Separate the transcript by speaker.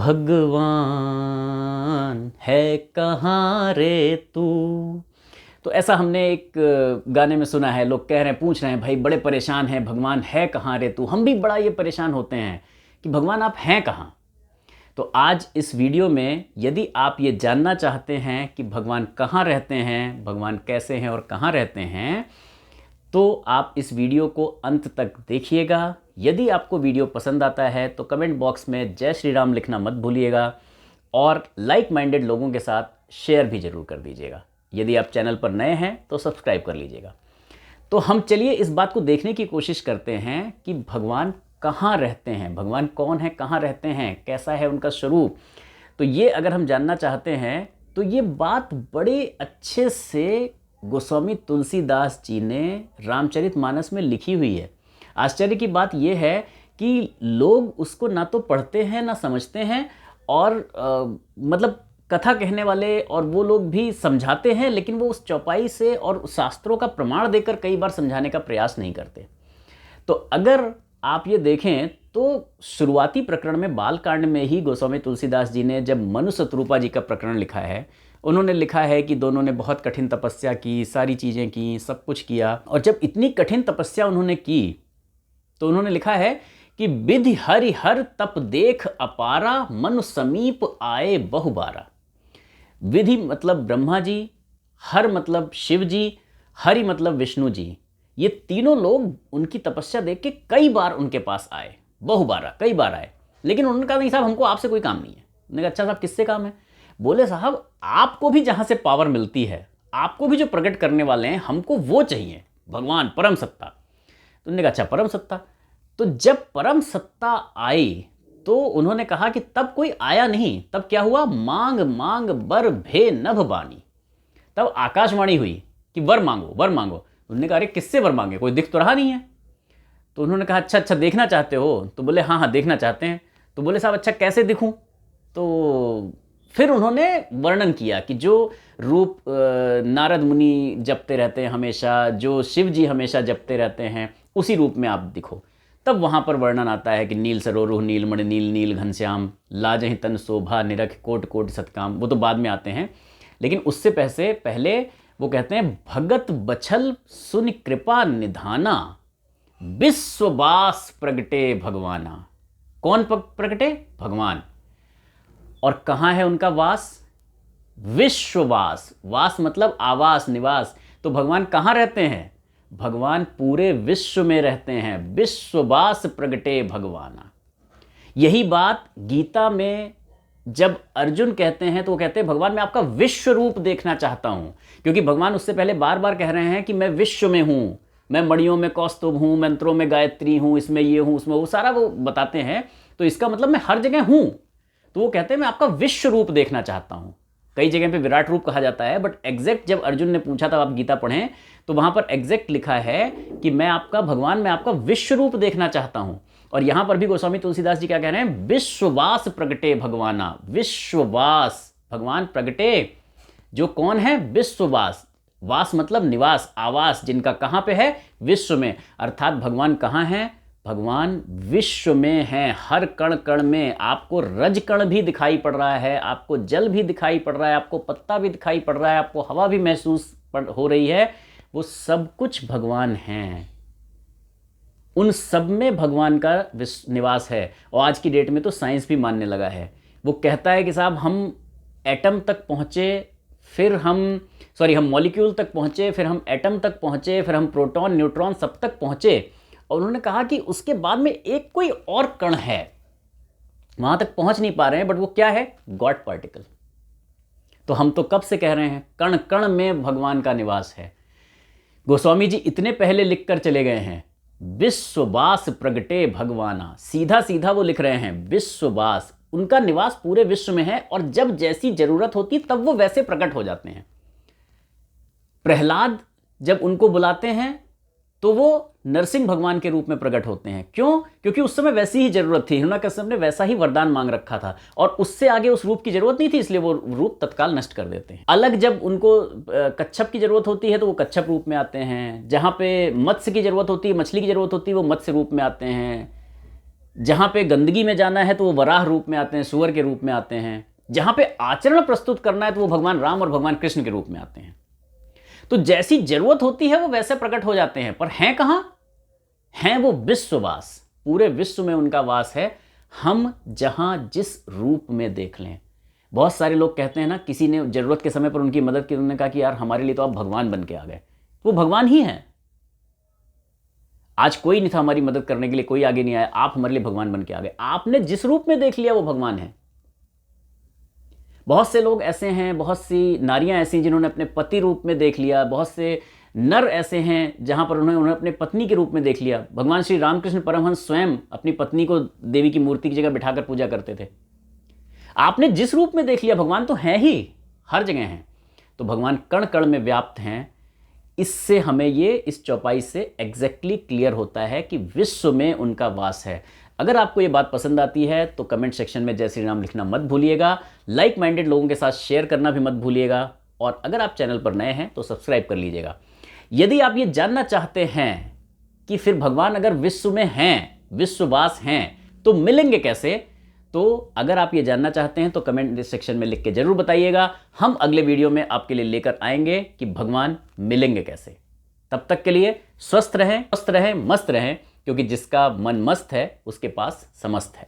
Speaker 1: भगवान है कहाँ रे तू। तो ऐसा हमने एक गाने में सुना है। लोग कह रहे हैं, पूछ रहे हैं, भाई बड़े परेशान हैं, भगवान है कहाँ रे तू। हम भी बड़ा ये परेशान होते हैं कि भगवान आप हैं कहाँ। तो आज इस वीडियो में यदि आप ये जानना चाहते हैं कि भगवान कहाँ रहते हैं, भगवान कैसे हैं और कहाँ रहते हैं, तो आप इस वीडियो को अंत तक देखिएगा। यदि आपको वीडियो पसंद आता है तो कमेंट बॉक्स में जय श्री राम लिखना मत भूलिएगा और लाइक माइंडेड लोगों के साथ शेयर भी ज़रूर कर दीजिएगा। यदि आप चैनल पर नए हैं तो सब्सक्राइब कर लीजिएगा। तो हम चलिए इस बात को देखने की कोशिश करते हैं कि भगवान कहाँ रहते हैं, भगवान कौन है, कहाँ रहते हैं, कैसा है उनका स्वरूप। तो ये अगर हम जानना चाहते हैं तो ये बात बड़े अच्छे से गोस्वामी तुलसीदास जी ने रामचरितमानस में लिखी हुई है। आश्चर्य की बात यह है कि लोग उसको ना तो पढ़ते हैं ना समझते हैं और मतलब कथा कहने वाले और वो लोग भी समझाते हैं, लेकिन वो उस चौपाई से और शास्त्रों का प्रमाण देकर कई बार समझाने का प्रयास नहीं करते। तो अगर आप ये देखें तो शुरुआती प्रकरण में बालकांड में ही गोस्वामी तुलसीदास जी ने जब मनु शतरूपा जी का प्रकरण लिखा है, उन्होंने लिखा है कि दोनों ने बहुत कठिन तपस्या की, सारी चीज़ें की, सब कुछ किया। और जब इतनी कठिन तपस्या उन्होंने की तो उन्होंने लिखा है कि विधि हरि हर तप देख अपारा, मनु समीप आए बहुबारा। विधि मतलब ब्रह्मा जी, हर मतलब शिव जी, हरि मतलब विष्णु जी। ये तीनों लोग उनकी तपस्या देख के कई बार उनके पास आए, बहुबारा, कई बार आए। लेकिन उन्होंने कहा नहीं साहब, हमको आपसे कोई काम नहीं है। उन्होंने कहा अच्छा साहब किससे काम है? बोले साहब आपको भी जहाँ से पावर मिलती है, आपको भी जो प्रकट करने वाले हैं, हमको वो चाहिए, भगवान परम सत्ता। तो उन्होंने कहा अच्छा परम सत्ता। तो जब परम सत्ता आई तो उन्होंने कहा कि तब कोई आया नहीं, तब क्या हुआ, मांग मांग बर भे नभ बानी। तब आकाशवाणी हुई कि वर मांगो, वर मांगो। उन्होंने कहा अरे किससे वर मांगे, कोई दिख तो रहा नहीं है। तो उन्होंने कहा अच्छा अच्छा देखना चाहते हो? तो बोले हाँ हाँ देखना चाहते हैं। तो बोले साहब अच्छा कैसे दिखूं? तो फिर उन्होंने वर्णन किया कि जो रूप नारद मुनि जपते रहते हैं हमेशा, जो शिव जी हमेशा जपते रहते हैं, उसी रूप में आप दिखो। तब वहाँ पर वर्णन आता है कि नील सरोरुह नीलमणि नील नील घनश्याम, लाजहि तन शोभा निरख कोट कोट सतकाम। वो तो बाद में आते हैं, लेकिन उससे पहले वो कहते हैं भगत बछल सुन कृपा निधाना, विश्ववास प्रगटे भगवाना। कौन प्रगटे? भगवान। और कहाँ है उनका वास? विश्ववास। वास मतलब आवास, निवास। तो भगवान कहाँ रहते हैं? भगवान पूरे विश्व में रहते हैं। विश्ववास प्रगटे भगवाना। यही बात गीता में जब अर्जुन कहते हैं तो वो कहते हैं भगवान मैं आपका विश्व रूप देखना चाहता हूं, क्योंकि भगवान उससे पहले बार बार कह रहे हैं कि मैं विश्व में हूं, मैं मणियों में कौस्तुभ हूं, मंत्रों में गायत्री हूं, इसमें ये हूं, उसमें वो सारा वो बताते हैं। तो इसका मतलब मैं हर जगह हूं। तो वो कहते हैं मैं आपका विश्व रूप देखना चाहता हूं। कई जगह पे विराट रूप कहा जाता है, बट एग्जैक्ट जब अर्जुन ने पूछा था, आप गीता पढ़ें तो वहां पर एग्जैक्ट लिखा है कि मैं आपका भगवान, मैं आपका विश्व रूप देखना चाहता हूं। और यहां पर भी गोस्वामी तुलसीदास जी क्या कह रहे हैं? विश्ववास प्रगटे भगवाना। विश्ववास, भगवान प्रगटे, जो कौन है? विश्ववास। वास मतलब निवास, आवास, जिनका कहां पे है? विश्व में। अर्थात भगवान कहां है? भगवान विश्व में है, हर कण कण में। आपको रज कण भी दिखाई पड़ रहा है, आपको जल भी दिखाई पड़ रहा है, आपको पत्ता भी दिखाई पड़ रहा है, आपको हवा भी महसूस हो रही है। वो सब कुछ भगवान हैं। उन सब में भगवान का निवास है। और आज की डेट में तो साइंस भी मानने लगा है। वो कहता है कि साहब हम एटम तक पहुंचे, फिर हम मॉलिक्यूल तक पहुंचे, फिर हम एटम तक पहुंचे, फिर हम प्रोटॉन न्यूट्रॉन सब तक पहुंचे। और उन्होंने कहा कि उसके बाद में एक कोई और कण है, वहां तक पहुंच नहीं पा रहे हैं, बट वो क्या है? God particle. तो हम तो कब से कह रहे हैं कण कण में भगवान का निवास है। गोस्वामी जी इतने पहले लिखकर चले गए हैं, विश्ववास प्रगटे भगवाना। सीधा सीधा वो लिख रहे हैं विश्ववास, उनका निवास पूरे विश्व में है। और जब जैसी जरूरत होती तब वो वैसे प्रकट हो जाते हैं। प्रहलाद जब उनको बुलाते हैं तो वो नरसिंह भगवान के रूप में प्रकट होते हैं। क्यों? क्योंकि उस समय वैसी ही जरूरत थी। हिरण्यकश्यप ने वैसा ही वरदान मांग रखा था और उससे आगे उस रूप की जरूरत नहीं थी, इसलिए वो रूप तत्काल नष्ट कर देते हैं। अलग जब उनको कच्छप की जरूरत होती है तो वो कच्छप रूप में आते हैं। जहां पे मत्स्य की जरूरत होती है, मछली की जरूरत होती है, वो मत्स्य रूप में आते हैं। जहाँ पे गंदगी में जाना है तो वो वराह रूप में आते हैं, सुअर के रूप में आते हैं। जहाँ पे आचरण प्रस्तुत करना है तो वो भगवान राम और भगवान कृष्ण के रूप में आते हैं। तो जैसी जरूरत होती है वो वैसे प्रकट हो जाते हैं, पर हैं कहाँ? हैं वो विश्ववास, पूरे विश्व में उनका वास है। हम जहां जिस रूप में देख लें। बहुत सारे लोग कहते हैं ना, किसी ने जरूरत के समय पर उनकी मदद की, उन्होंने कहा कि यार हमारे लिए तो आप भगवान बन के आ गए। वो भगवान ही हैं। आज कोई नहीं था हमारी मदद करने के लिए, कोई आगे नहीं आया, आप हमारे लिए भगवान बन के आ गए। आपने जिस रूप में देख लिया वो भगवान है। बहुत से लोग ऐसे हैं, बहुत सी नारियां ऐसी जिन्होंने अपने पति रूप में देख लिया, बहुत से नर ऐसे हैं जहां पर उन्होंने अपने पत्नी के रूप में देख लिया। भगवान श्री रामकृष्ण परमहंस स्वयं अपनी पत्नी को देवी की मूर्ति की जगह बिठाकर पूजा करते थे। आपने जिस रूप में देख लिया, भगवान तो हैं ही, हर जगह हैं। तो भगवान कण कण में व्याप्त हैं। इससे हमें ये इस चौपाई से एग्जैक्टली क्लियर होता है कि विश्व में उनका वास है। अगर आपको ये बात पसंद आती है तो कमेंट सेक्शन में जय श्री राम लिखना मत भूलिएगा। लाइक माइंडेड लोगों के साथ शेयर करना भी मत भूलिएगा। और अगर आप चैनल पर नए हैं तो सब्सक्राइब कर लीजिएगा। यदि आप ये जानना चाहते हैं कि फिर भगवान अगर विश्व में हैं, विश्ववास हैं, तो मिलेंगे कैसे, तो अगर आप ये जानना चाहते हैं तो कमेंट सेक्शन में लिख के जरूर बताइएगा। हम अगले वीडियो में आपके लिए लेकर आएंगे कि भगवान मिलेंगे कैसे। तब तक के लिए स्वस्थ रहें, मस्त रहें, क्योंकि जिसका मन मस्त है उसके पास समस्त है।